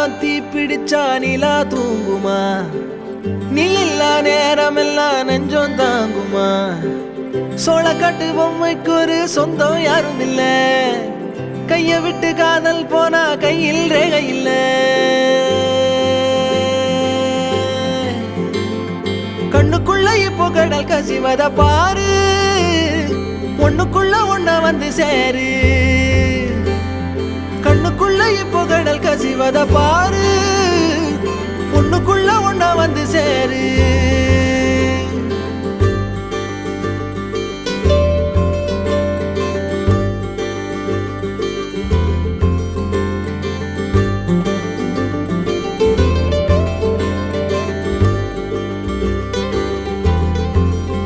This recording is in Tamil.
எல்லாம் தீ பிடிச்சா நிலா தூங்குமா நீ இல்லா நேரம் எல்லாம் நெஞ்சம் தாங்குமா சோளக்காட்டு பொம்மைக்கு ஒரு சொந்தம் யாரும் இல்ல கைய விட்டு காதல் போனா கையில் ரேகை இல்ல கண்ணுக்குள்ள இப்போ கடல் கசிவத பாரு ஒண்ணுக்குள்ள ஒண்ண வந்து சேரு கண்ணுக்குள்ள இப்போ கடல் கசிவத பாரு ஒண்ணுக்குள்ள ஒண்ண வந்து சேரு